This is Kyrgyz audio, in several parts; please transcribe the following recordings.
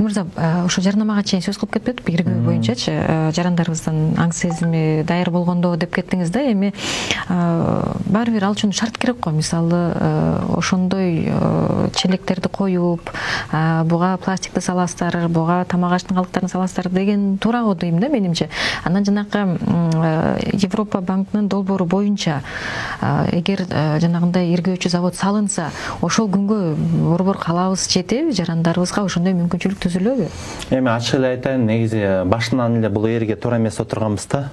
Мырза, ошо жарнамага чейин сөз кылып кетпедик, иргүү боюнчачы жарандарыбыздан аң сезими даяр болгондо деп кеттиңиз да, эми баары бир ал үчүн шарт керек го. Мисалы, ошондой челектерди коюп, буга пластикти саласыздар, буга тамак аштын калдыктарын саласыздар деген туура го дейм да менимче. Анан жанакы Европа банкынын долбоору боюнча эгер жанагындай иргөөчү завод салынса, ошол күнгө борбор калабыз жетеби, жарандарыбызга ошондой мүмкүнчүлүк түзүлөбү? Эми ачык эле айтайын, негизи башынан эле бул эрге туура эмес отурганбыз да.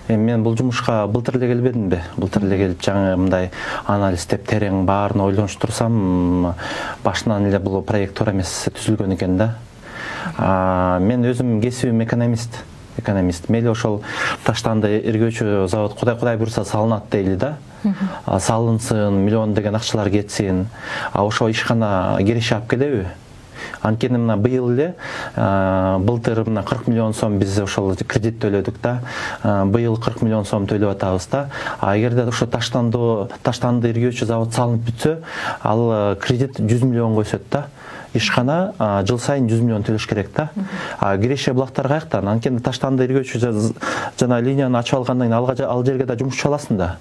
Мен бул жумушка былтыр эле келбедимби? Былтыр эле келип жаңы мындай анализдеп терең баарын ойлонуштурсам, башынан эле бул проект туура эмес түзүлгөн экен да. Мен өзүм кесибим экономист. Мели ошол Таштанды иргөөчү завод Кудай буйрса салынат дейли да. Салынсын, миллион деген акчалар кетсин. Ошо ишкана киреше алып келеби? Анткени мына быйыл эле былтыр мына 40 миллион сом биз ошол кредит төлөдүк да. Быйыл 40 миллион сом төлөп атабыз да. Эгерде ошо Таштанды иргөөчү завод салынып бүтсө, ал кредит 100 миллионго өсөт да. Ишкана жыл сайын 100 миллион төлөш керек да. Киреше булактар каяктан? Анткени Таштанды иргөөчү жана линияны ачып алгандан кийин ал жерге да жумушчу аласың да.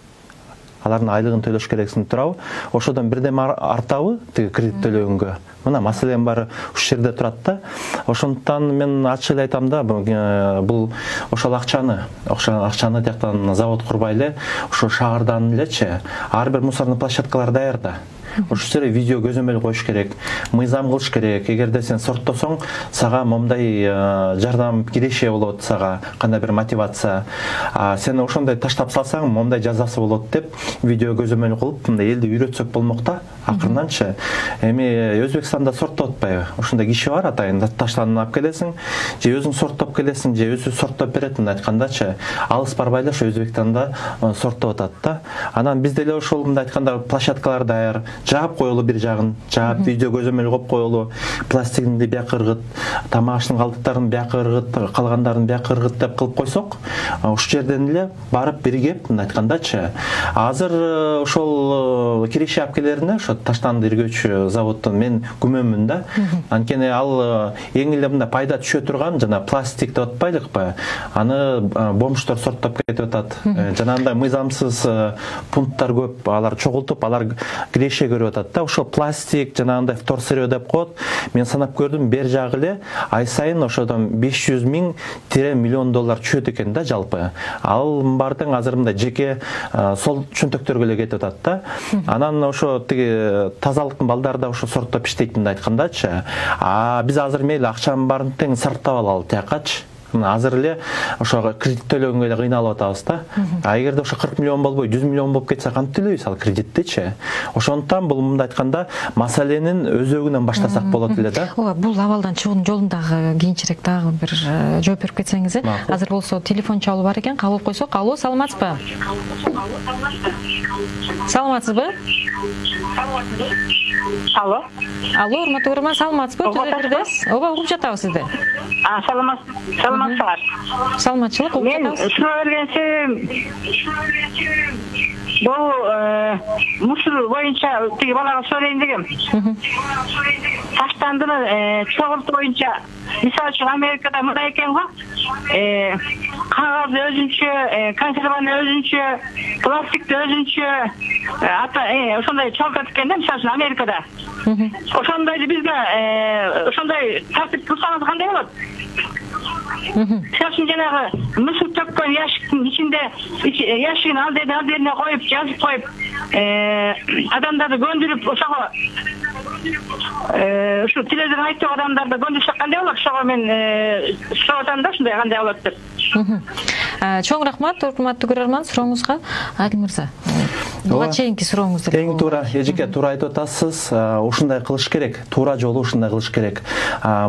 Алардын айлыгын төлөш керексиң турабы? Ошодон бирдем артабы тиги кредит төлөгөнгө? Мына маселем баары ушул жерде турат да. Ошондуктан мен ачык эле айтам да, бул ошол акчаны тияктан завод курбай эле, ошо шаардан элечи ар бир мусорный площадкалар даяр да. Ошол жерге видео көзөмөл коюш керек, мыйзам кылыш керек. Эгерде сен сорттосоң, сага момдай жардам киреше болот, сага кандай бир мотивация. Сен ошондой таштап салсаң, момдай жазасы болот деп видео көзөмөл кылып, мындай элди үйрөтсөк болмок да, акырынанчы. Эми Өзбекстанда сорттоп атпайбы? Ошондой киши бар, атайын таштан алып келесиң, же өзүң сорттоп келесиң, же өзү сорттоп берет, мындай айткандачы. Алыс барбай эле ошо Өзбекстанда сорттоп атат да. Анан бизде эле ошол мындай айтканда площадкалар даяр. Жаап коелу бир жагын, жаап видео көзөмөл коюп коелу, пластигинди бияка ыргыт, тамак аштын калдыктарын бияка ыргыт, калгандарын бияка ыргыт деп кылып койсок, ушул жерден эле барып биригип, мындай айткандачы. Азыр ошол киреше алып келерине, ошо Таштанды иргөөчү заводдон мен күмөнмүн да. Анткени ал эң эле мындай пайда түшө турган жана пластик деп атпайлыкпы? Аны бомждор сорттоп кетип атат. Жанагындай мыйзамсыз пункттар көп, алар чогултуп, алар киреше көрүп атат да. Ошо пластик жанагындай втор сырье деп коет. Мен санап көрдүм, бер жагы эле ай сайын ошодон 500 миң тире миллион доллар түшөт экен да жалпы. Ал бардың азыр мындай жеке сол чөнтөктөргө эле кетип атат да. Анан ошо тиги тазалыктын балдары да ошо сорттоп иштейт мындай айткандачы. Биз азыр мейли акчанын баарын тең сарптап алалы тиякачы. Азыр эле ошо кредит төлөгөнгө эле кыйналып атабыз да. Эгерде ошо 40 миллион болбой 100 миллион болуп кетсе кантип төлөйбүз ал кредиттичи? Ошондуктан бул мындай айтканда маселенин өзөгүнөн баштасак болот эле да. Ооба, бул абалдан чыгуунун жолундагы кийинчерээк дагы бир жооп берип кетсеңиз. Азыр болсо телефон чалуу бар экен, кабыл койсок. Алло, саламатсызбы? Саламатсызбы? Алло. Алло, урматтуу көрөрман, саламатсызбы? Түзөбүрдүз? Ооба, угуп жатабыз сизди. Саламатсыздар. Саламатчылык, угуп Мен жатабыз. суроо бергенсем, бул мусор боюнча тиги балага сурайын дегем. Таштандыны чогултуу боюнча, мисалы үчүн Америкада мындай экен го. Кагазды өзүнчө, консерваны өзүнчө, пластикти өзүнчө, ошондой чогултат экен да, мисалы үчүн Америкада. Ошондойду бизде ошондой тартип кылсаңыз кандай болот? Мисалы үчүн жанагы мусор төккөн ящиктин ичинде ящигин ал жерине коюп, жазып коюп, адамдарды көндүрүп, ошого ушу телевизордон айтып адамдарды көндүрсөк кандай болот? Ошого мен сурап атам да, ушундай кандай болот деп. Чоң рахмат, урматтуу көрөрман, сурооңузга. Адил мырза, буга чейинки сурооңузду эң туура, эжеке туура айтып атасыз. Ушундай кылыш керек, туура жолу ушундай кылыш керек.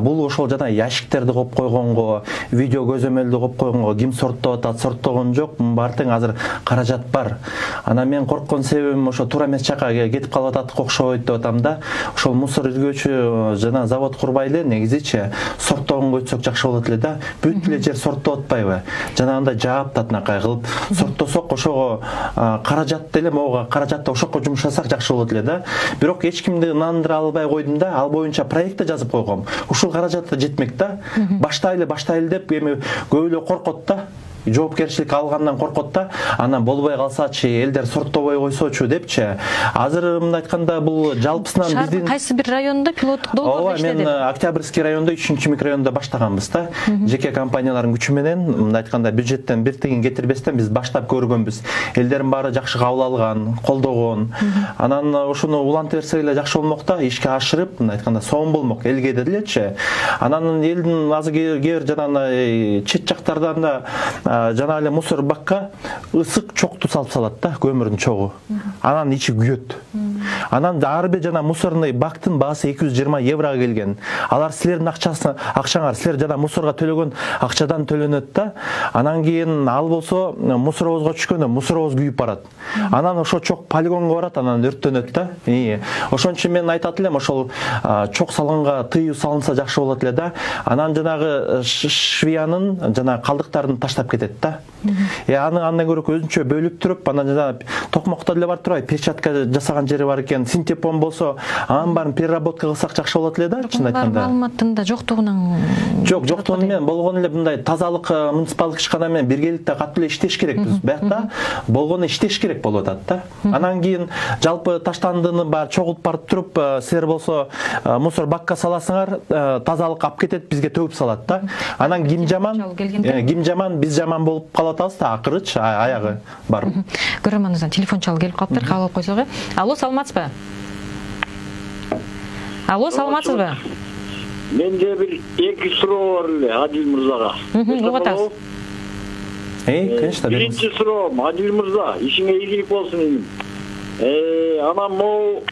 Бул ошол жана ящиктерди коюп койгонго, видео көзөмөлдү коюп койгонго ким сорттоп атат, сорттогон жок, баары тең азыр каражат бар. Анан мен корккон себебим ошо туура эмес жакка кетип калып атат окшойт деп атам да. Ошол мусор иргөөчү жана завод курбай эле негизичи сорттогонго өтсөк жакшы болот эле да. Бүт эле жер сорттоп атпайбы? Жанагындай жаап татынакай кылып сорттосок ошого каражатты эле могу каражатты ошокко жумшасак жакшы болот эле да. Бирок эч кимди ынандыра албай койдум да, ал боюнча проект жазып койгом. Ушул каражат жетмек да. Баштайлы деп эми көп эле коркот да. Жоопкерчилик алгандан коркот да, анан болбой калсачы, элдер сорттобой койсочу депчи. Азыр мындай айтканда бул жалпысынан биздин кайсы бир районда пилоттук долбоор иштеди. Мен Октябрьский районда 3-микрорайонда баштаганбыз да. Жеке компаниялардын күчү менен мындай айтканда бюджеттен бир тиын кетирбестен биз баштап көргөнбүз. Элдердин баары жакшы кабыл алган, колдогон. Анан ушуну улантып берсек эле жакшы болмок да, ишке ашырып, мындай айтканда соң болмок элге дедилечи. Анан элдин азыр кээ жанагы чет жактардан да жана эле мусор бакка ысык чокту салып салат да, көмүрдүн чогу. Анан ичи күйөт. Анан ар бир жана мусорный бактын баасы 220 еврого келген. Алар силердин акчаңар, силер жана мусорго төлөгөн акчадан төлөнөт да. Анан кийин ал болсо мусоробузга түшкөндө мусоробуз күйүп барат. Анан ошо чок полигонго барат, анан өрттөнөт да. Ошон үчүн мен айтат элем, ошол чок салганга тыюу салынса жакшы болот эле да. Анан жанагы швеянын жана калдыктарын таштап кетет да. Андан көрө өзүнчө бөлүп туруп, анан жана токмокто деле бар турбайбы, перчатка жасаган жери бар экен. Синтепон болсо, анын баарын переработка кылсак жакшы болот эле да, чын айтканда. Маалыматтын да жоктугунан. Жоктугу менен болгон эле мындай тазалык муниципалдык ишкана менен биргеликте катуу эле иштеш керекпиз. Биякта болгону иштеш керек болуп атат да. Анан кийин жалпы таштандыны баары чогулуп барып туруп, силер болсо мусор бакка саласыңар, тазалык алып кетет, бизге төгүп салат да. Анан ким жаман, биз жаман болуп калып атабыз да, акырычы аягы бар. Көрөрманыбыздан телефон чалып келип калыптыр, кабыл алып койсок. Алло, саламатсызбы? Алло, саламатсызбы? Менде бир эки суроо бар эле Адил мырзага. Угуп атабыз. Конечно, биринчи суроом, Адил мырза, ишиңе ийгилик болсун дейм. Анан могу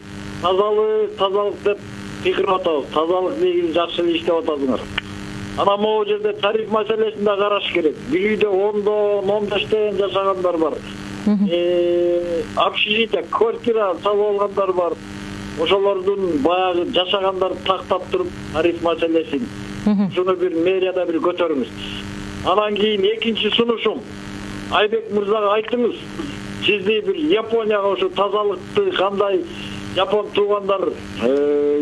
тазалык деп пикир атабыз. Тазалык негизи жакшы эле иштеп атасыңар. Анан могу жерде тариф маселесин да караш керек. Бир үйдө 10-15 жашагандар бар. Общежитие, квартира салып алгандар бар. Ошолордун баягы жашагандарды тактап туруп тариф маселесин. Шуну бир мэрияда бир көтөрүңүз. Анан кийин экинчи сунушум. Айбек мырзага айттыңыз. Сизди бир Японияга ошо тазалыкты кандай жапон туугандар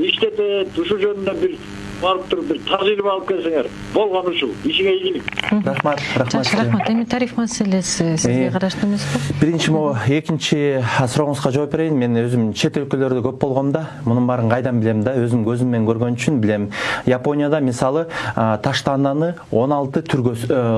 иштетет, ушу жөнүндө бир барып туруп бир тажрыйба алып келсеңер. Болгон ушул. Ишиңе ийгилик. Рахмат. Эми тариф маселеси сизге караштуу эмеспи? Биринчи экинчи сурооңузга жооп берейин. Мен өзүм чет өлкөлөрдө көп болгом да, мунун баарын кайдан билем да, өзүм көзүм менен көргөн үчүн билем. Японияда мисалы таштанданы 16 түргө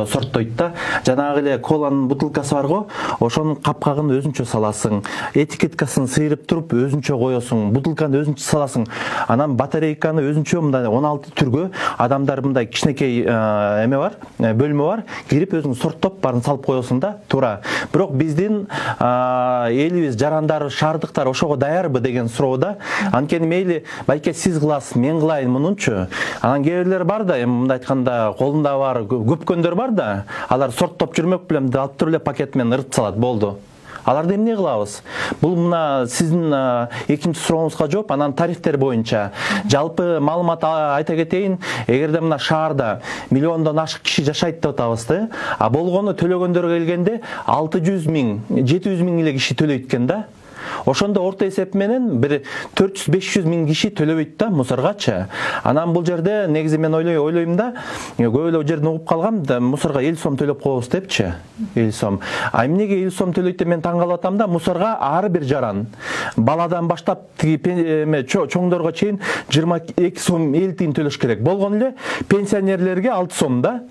сорттойт да. Жанагы эле коланын бутылкасы бар го, ошонун капкагын өзүнчө саласың, этикеткасын сыйрып туруп өзүнчө коесуң, бутылканы өзүнчө саласың. Анан батарейканы өзүнчө мындай 16 түргө адамдар мындай кичинекей эме бар, бөлмө бар, кирип өзүң сорттоп барын салып коесуң да, туура. Бирок биздин элибиз, жарандары, шаардыктар ошого даярбы деген суроо да. Анткени мейли байке сиз кыласыз, мен кылайын мунунчу. Анан кээ бирлер бар да, эми мындай айтканда колунда бар, көпкөндөр бар да, алар сорттоп жүрмөк билем алып туруп эле пакет менен ырып салат, болду. Аларды эмне кылабыз? Бул мына сиздин экинчи сурооңузга жооп, анан тарифтер боюнча жалпы маалымат айта кетейин, эгерде мына шаарда миллиондон ашык киши жашайт деп атабыз да, а болгону төлөгөндөргө келгенде 600 000, 700 000 эле киши төлөйт экен да. Ошондо орто эсеп менен бир 400-500 000 киши төлөбөйт да мусоргачы. Анан бул жерде негизи мен ойлойм да, көп эле жерден угуп калгам да, мусорго 50 сом төлөп коебуз депчи. 50 сом. А эмнеге 50 сом төлөйт деп мен таң калып атам да, мусорго ар бир жаран баладан баштап чоңдорго чейин 22 сом 50 тиын төлөш керек. Болгон эле пенсионерлерге 6 сом да.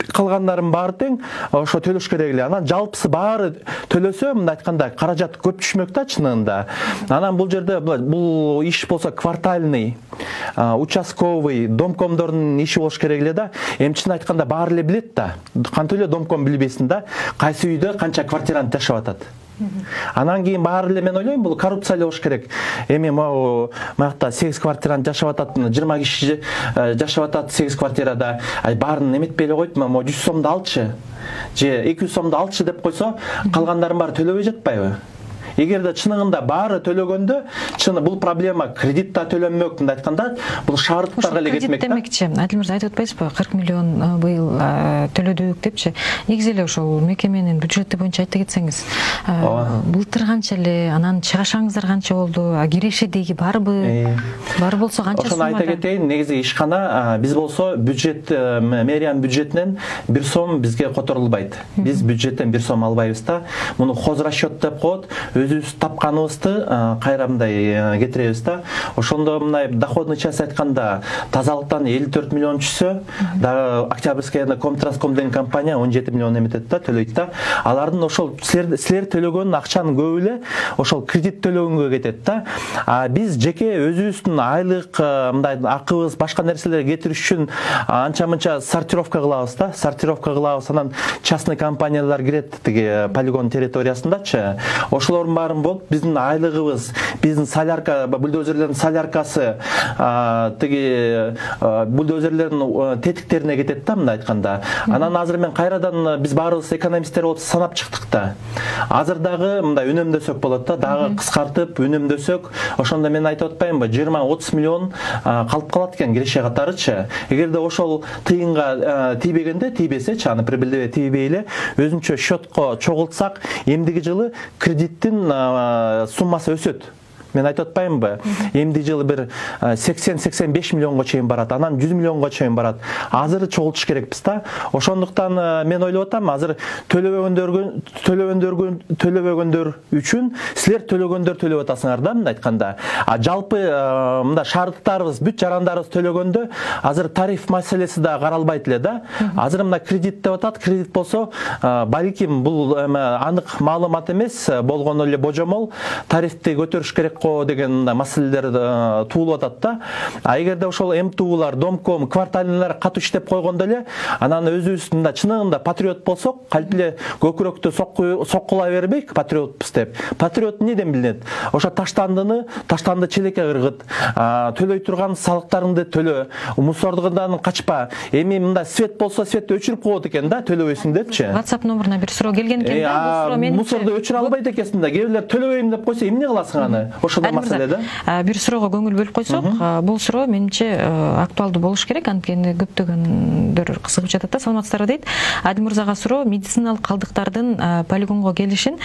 Калгандарын баары тең ошо төлөш керек эле. Анан жалпысы баары төлөсө, мындай айтканда каражат көп түшмөк да чынында. Анан бул жерде бул иш болсо квартальный, участковый, домкомдордун иши болуш керек эле да. Эми чын айтканда баары эле билет да. Кантип эле домком билбесин да, кайсы үйдө канча квартирант жашап атат. Анан кийин баары эле мен ойлойм, бул коррупция эле болуш керек. Эми могу мынакта 8 квартирант жашап атат, 20 киши жашап атат 8 квартирада. Баарын эметпей эле койт, могу 100 сомду алчы же 200 сомду алчы деп койсо, калгандарын баары төлөбөй жатпайбы? Эгерде чынында баары төлөгөндө, чыны бул проблема кредитта төлөнмөк деп айтканда, бул шарттарга эле кетмек да. Демекчи, Адил мырза айтып атпайсызбы, 40 миллион быйыл төлөдүк депчи. Негизи эле ошол мекеменин бюджети боюнча айта кетсеңиз, былтыр канча эле, анан чыгашаңыздар канча болду, киреше деги барбы? Бар болсо канча суммада? Ошону айта кетейин, негизи ишкана биз болсо бюджет, мэриянын бюджетинен 1 сом бизге которулбайт. Биз бюджеттен 1 сом албайбыз да. Муну хозрасчет деп коет, өзүбүз тапканыбызды кайра мындай кетиребиз да. Ошондо мындай доходный часть айтканда тазалыктан 54 миллион түшсө, дагы Октябрьская Комтранском деген компания 17 миллион эметет да, төлөйт да. Алардын ошол силер төлөгөн акчанын көбү эле ошол кредит төлөгөнгө кетет да. Биз жеке өзүбүздүн айлык мындай акыбыз, башка нерселер кетириш үчүн анча-мынча сортировка кылабыз да. Сортировка кылабыз, анан частный компаниялар кирет тиги полигон территориясындачы. Ошолордун баарын болуп, биздин айлыгыбыз, биздин солярка, бульдозерлердин соляркасы, тиги бульдозерлердин тетиктерине кетет да, мындай айтканда. Анан азыр мен кайрадан биз баарыбыз экономисттер болуп санап чыктык да. Азыр дагы мындай үнөмдөсөк болот да, дагы кыскартып үнөмдөсөк, ошондо мен айтып атпаймынбы, 20-30 миллион калып калат экен киреше катарычы. Эгерде ошол тыйынга тийбегенде, тийбесечи, аны прибылдебей тийбей эле өзүнчө счетко чогултсак, эмдиги жылы кредиттин суммасы өсөт. Мен айтып атпаймынбы, эмди жылы бир 80-85 миллионго чейин барат, анан 100 миллионго чейин барат. Азыр чогултуш керекпиз да. Ошондуктан мен ойлоп атам, азыр төлөбөгөндөр үчүн силер төлөгөндөр төлөп атасыңар да, мындай айтканда. Жалпы мында шарттарыбыз, бүт жарандарыбыз төлөгөндө азыр тариф маселеси да каралбайт эле да. Азыр мына кредит деп атат, кредит болсо, балким бул анык маалымат эмес, болгону эле божомол, тарифти көтөрүш керек деген маселелер туулуп атат да. Эгерде ошол МТУлар, Домком, кварталиналар катуу иштеп койгондо эле, анан өзүбүздүн чынында патриот болсок, калп эле көкүрөктү соккулай бербейк, патриотпуз деп. Патриот неден билинет? Ошо таштанды челекке кыргыт, төлөй турган салыктарыңды төлө, мусордугундан качпа. Эми мында свет болсо, светти өчүрүп коет экен да, төлөбөйсүң депчи. WhatsApp номуруна бир суроо келген экен да, бул суроо менин. Мусорду өчүрө албайт экенсиң да, кээ бирлер төлөбөйм деп койсо, эмне кыласың аны? Ошондой маселе да. Бир суроого көңүл бөлүп койсок, бул суроо менимче актуалдуу болуш керек, анткени көптөгөндөр кызыгып жатат да. Саламатсыздарбы дейт. Адил мырзага суроо, медициналык калдыктардын полигонго келиши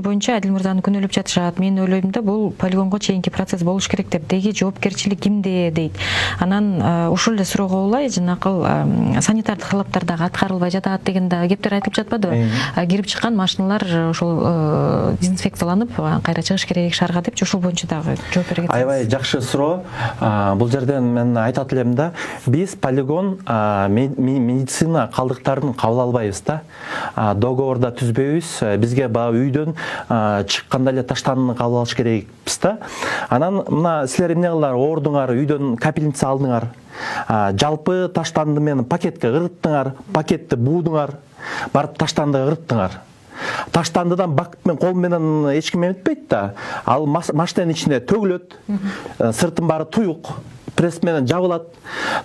боюнча Адил мырзаны күнөөлөп жатышат. Мен ойлойм да, бул полигонго чейинки процесс болуш керек деп. Деги жоопкерчилик кимде дейт. Анан ушул эле суроого улай, жанакыл санитардык талаптар дагы аткарылбай жатат деген да кептер айтылып жатпадыбы? Кирип чыккан машиналар ошол дезинфекцияланып, кайра чыгыш керек шаарга депчи, ошол боюнча дагы жооп берет. Аябай жакшы суроо. Бул жерден мен айтат элем да, биз полигон медицина калдыктарын кабыл албайбыз да. Договорда түзбөйбүз. Бизге баягы үйдөн чыкканда эле таштандыны кабыл алыш керекпиз да. Анан мына силер эмне кылдыңар? Оордуңар, үйдөн капельница алдыңар. Жалпы таштанды менен пакетке кырыттыңар, пакетти буудуңар, барып таштанды кырыттыңар. Таштандыдан бакыт мен кол менен эч ким эметпейт да. Ал машинанын ичинде төгүлөт, сыртын баары туюк, пресс менен жабылат.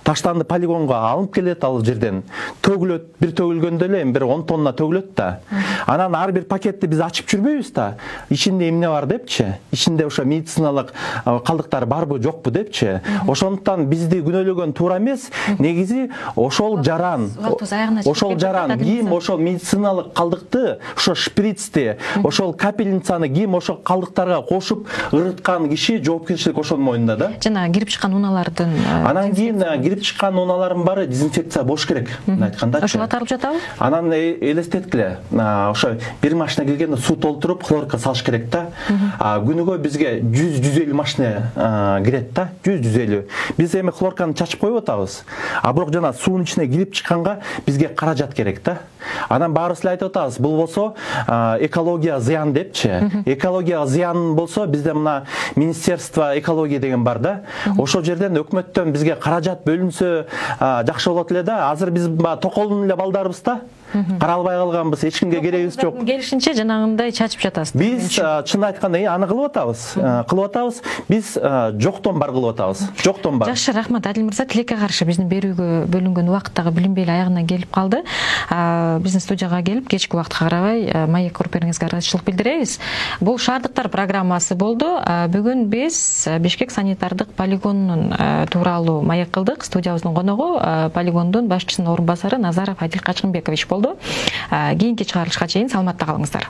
Таштанды полигонго алынып келет, ал жерден төгүлөт. Бир төгүлгөндө эле бир 10 тонна төгүлөт да. Анан ар бир пакетти биз ачып жүрбөйбүз да. Ичинде эмне бар депчи? Ичинде ошо медициналык калдыктар барбы, жокпу депчи? Ошондуктан бизди күнөөлөгөн туура эмес. Негизи ошол жаран ким ошол медициналык калдыкты, ошо шприцти, ошол капельницаны ким ошол калдыктарга кошуп ырыткан киши жоопкерчилик ошонун мойнунда да. Жана кирип чыккан унаалардын анан кийин кирип чыккан унаалардын баары дезинфекция болуш керек, айткандачы. Ошол аталып жатабы? Анан элестеткиле, ошо бир машина келгенде суу толтуруп хлорка салыш керек да. Күнүгө бизге 100-150 машина кирет да, 100-150. Биз эми хлорканы чачып коюп атабыз. Бирок жана суунун ичине кирип чыкканга бизге каражат керек да. Анан баарыбыз эле айтып атабыз, бул болсо экология зыян депчи. Экология зыян болсо бизде мына Министерство экология деген бар да. Ошол жерден өкмөттөн бизге каражат бөлүнсө жакшы болот эле да. Азыр биз токолдун эле балдарыбыз да. каралбай калганбыз, эч кимге керегибиз жок. Келишинче жанагындай чачып жатасыз. Биз чын айтканда аны кылып атабыз. Биз жоктон бар кылып атабыз. Жоктон бар. Жакшы, рахмат Адил мырза. Тилекке каршы биздин берүүгө бөлүнгөн убакыттагы билинбей аягына келип калды. Биздин студияга келип кечки убакытка карабай маек көрпериңизге ыраазычылык билдиребиз. Бул шаардыктар программасы болду. Бүгүн биз Бишкек санитардык полигонунун тууралуу маек кылдык. Студиябыздын коногу полигондун башчысынын орун басары Назаров Адил Качкынбекович болду. Кийинки чыгарылышка чейин саламатта калыңыздар.